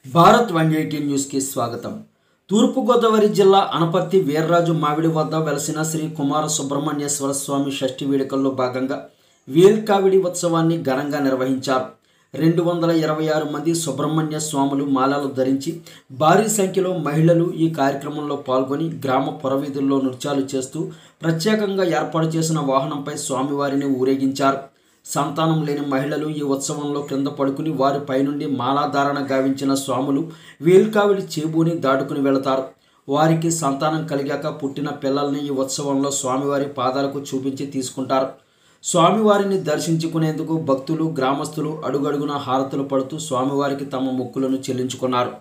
Bharat 180 news కి స్వాగతం। తూర్పు గోదావరి జిల్లా అనపర్తి వీర్రాజు మావిడి వద్ద వెలసిన శ్రీ కుమార సుబ్రహ్మణ్యేశ్వర స్వామి షష్ఠి వేడుకల్లో భాగంగా వేల్కావిడి ఉత్సవాన్ని ఘనంగా నిర్వహించారు। 226 మంది సుబ్రహ్మణ్య స్వాములు మాలలు ధరించి భారీ సంఖ్యలో మహిళలు ఈ కార్యక్రమంలో పాల్గొని గ్రామ పురవీధుల్లో నృత్యాలు చేస్తూ ప్రత్యేకంగా ఏర్పాటు చేసిన వాహనంపై స్వామివారిని ఊరేగించారు। సంతానం లేని మహిళలు ఈ ఉత్సవంలో కింద పడుకుని వారి పైనుండి మాలాధారణ గావించిన స్వాములు వేల్కావిడి చేబూని దాటుకుని వెళతారు। వారికి సంతానం కలిగాక పుట్టిన పిల్లల్ని ఈ ఉత్సవంలో స్వామివారి పాదాలకు చూపించి తీసుకుంటారు। స్వామివారిని దర్శించుకునేందుకు భక్తులు గ్రామస్తులు అడుగడుగున హారతులు పడుతూ స్వామివారికి తమ మొక్కులను చెల్లించుకున్నారు।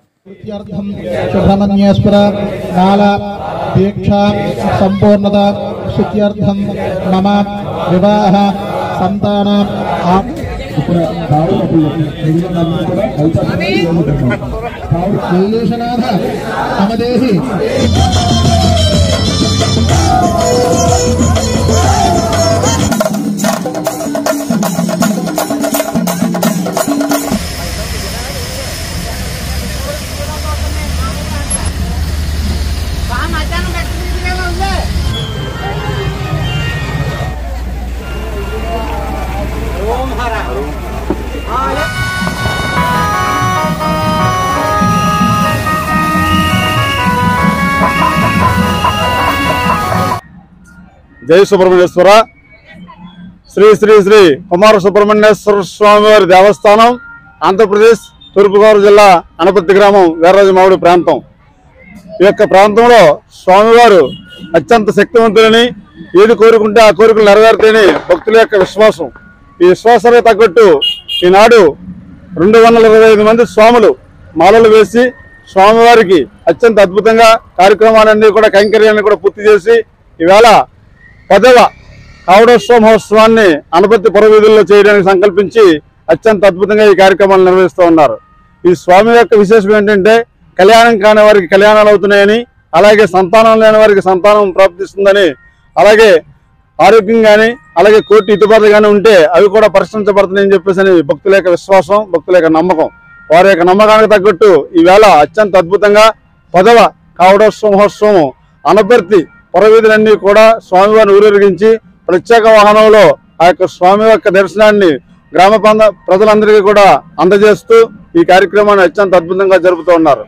సుబ్రహ్మణ్యేశ్వర కాల దీక్ష సంపూర్ణత శుద్ధ్యర్థం మమ వివాహ సంతాన శైలేశనాథ సమదేహి जय सुब्रह्मण्येश्वर श्री श्री श्री कुमार सुब्रह्मण्येश्वर स्वामी वारी देवस्थानं आंध्र प्रदेश तूर्पु गोदावरी जिल्ला అనపర్తి గ్రామం వీర్రాజు మావిడి ప్రాంతం। ఈ యొక్క ప్రాంతంలో స్వామివారు అత్యంత శక్తివంతులని ఏది కోరుకుంటే ఆ కోరికలు నెరవేరుతాయని భక్తుల యొక్క విశ్వాసం। ఈ విశ్వాసానికి తగ్గట్టు ఈనాడు 225 మంది స్వాములు మాలలు వేసి స్వామివారికి అత్యంత అద్భుతంగా కార్యక్రమాలన్నీ కూడా కైంకర్యాన్ని కూడా పూర్తి చేసి ఈవేళ 10వ కావడోత్సవ మహోత్సవాన్ని అనపర్తి పురవీధుల్లో చేయడానికి సంకల్పించి అత్యంత అద్భుతంగా ఈ కార్యక్రమాలు నిర్వహిస్తూ ఉన్నారు। ఈ స్వామి యొక్క విశేషం ఏంటంటే కళ్యాణం కాని వారికి కళ్యాణాలు అవుతున్నాయని, అలాగే సంతానం లేని వారికి సంతానం ప్రాప్తిస్తుందని, అలాగే ఆరోగ్యం కానీ అలాగే కోర్టు ఇటుబాట్లు కానీ ఉంటే అవి కూడా పరిష్కరించబడుతున్నాయని చెప్పేసి భక్తుల యొక్క విశ్వాసం, భక్తుల యొక్క నమ్మకం। వారి యొక్క నమ్మకానికి తగ్గట్టు ఈవేళ అత్యంత అద్భుతంగా 10వ కావడోత్సవ మహోత్సవం అనపర్తి పురవీధులన్నీ కూడా స్వామివారిని ఊరేగించి ప్రత్యేక వాహనంలో ఆ యొక్క స్వామి యొక్క దర్శనాన్ని గ్రామ ప్రజలందరికీ కూడా అందజేస్తూ ఈ కార్యక్రమాన్ని అత్యంత అద్భుతంగా జరుపుతూ ఉన్నారు।